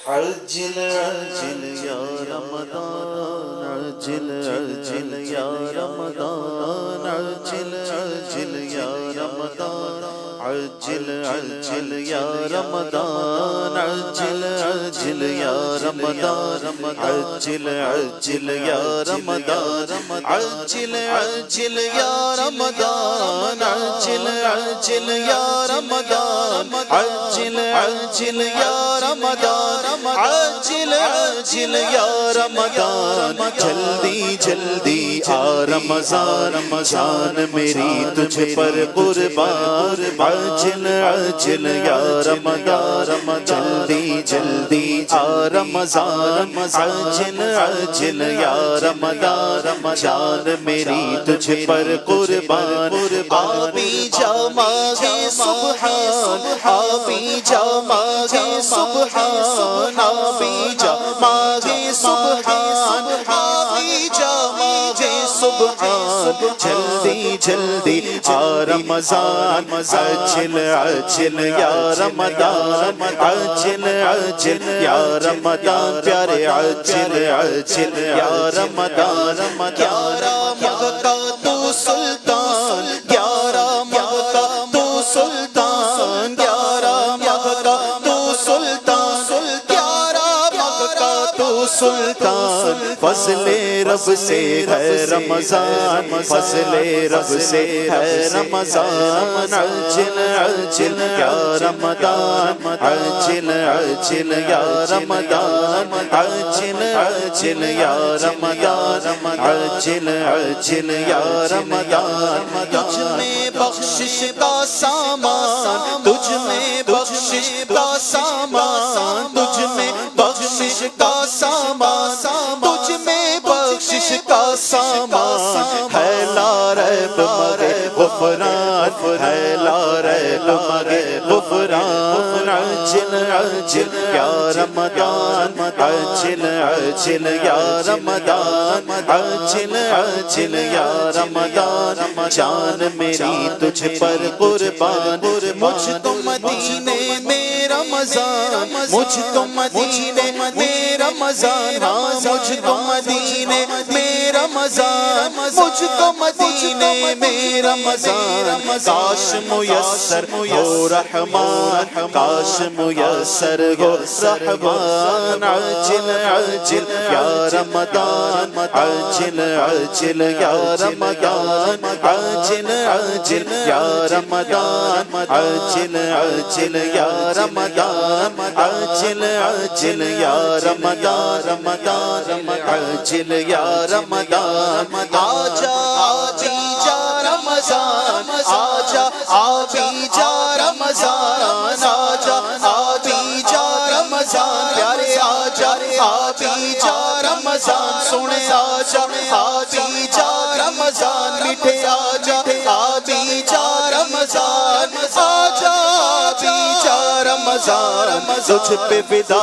عجل عجل یا رمضان عجل عجل یا رمضان عجل عجل یا رمضان عجل عجل یا رمضان عجل عجل یا رمضان عجل عجل یا رمضان عجل عجل یا رمضان عجل عجل یا رمضان عجل عجل یا رمضان عجل عجل یا رمضان جلدی جلدی آ رمضان رمضان میری تجھ پر قربان عجل عجل یا رمضان جلدی جلدی آ رمضان عجل عجل یا رمضان جان میری تجھ پر قربان آبی جا ماغی سبحان آبی جا ماغی سبحان آبی جا ماغی سبحان آبی جا ماغی سبحان جلدی جلدی آ رمضان عجل عجل یا رمضان عجل عجل یا رمضان پیارے عجل عجل یا رمضان گیارہ ماہ کا تو سلطان گیارہ ماہ کا تو سلطان گیارہ ماہ کا تو سلطان گیارہ ماہ کا تو سلطان فضل رب سے ہے رمضان فضل رب سے ہے رمضان عجل عجل یا رمضان عجل عجل یا رمضان عجل عجل یا رمضان عجل عجل یا رمضان تجھ میں بخشش کا سامان تجھ میں بخشش کا سامان تجھ میں بخشش کا سامان تجھ میں بخشش کا سامان ہے لا ریب مگر غفران ہے لا ریب مگر غفران عجل عجل یا رمضان عجل عجل یا رمضان عجل عجل یا رمضان جان میری تجھ پر قربان مجھ کو مدینے میں رمضان مجھ کو مدینے میں رمضان مجھ کو مدینے میں رمضان مجھ کو مدینے میں رمضان کاش میسر ہو رحمان کاش میسر ہو رحمان عجل عجل یا رمضان عجل عجل یا رمضان عجل عجل یا رمضان عجل عجل یا رمضان عجل عجل یا رمضان عجل یا رمضان آجا آبی جا رمضان آجا آبی جا رمضان آجا آبی جا رمضان پیارے آجا آبی جا رمضان سنے آجا آبی جا رمضان میٹھے آجا آبی جا رمضان آجا آبی جا رمضان تجھ پہ فدا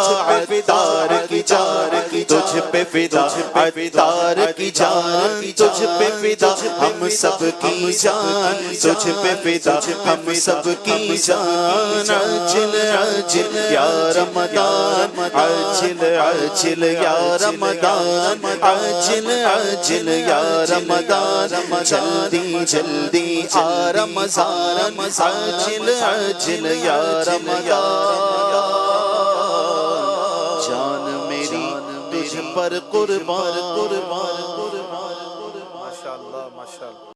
عطار کی جان تجھ پہ فدا عطار کی جان تجھ پہ فدا ہم سب کی جان تجھ پہ فدا ہم سب کی جان عجل عجل یا رمضان عجل عجل یا رمضان عجل عجل یا رمضان جلدی جلدی آ رمضان عجل عجل یا رمضان جان میری تجھ پر قربان ماشاءاللہ ماشاءاللہ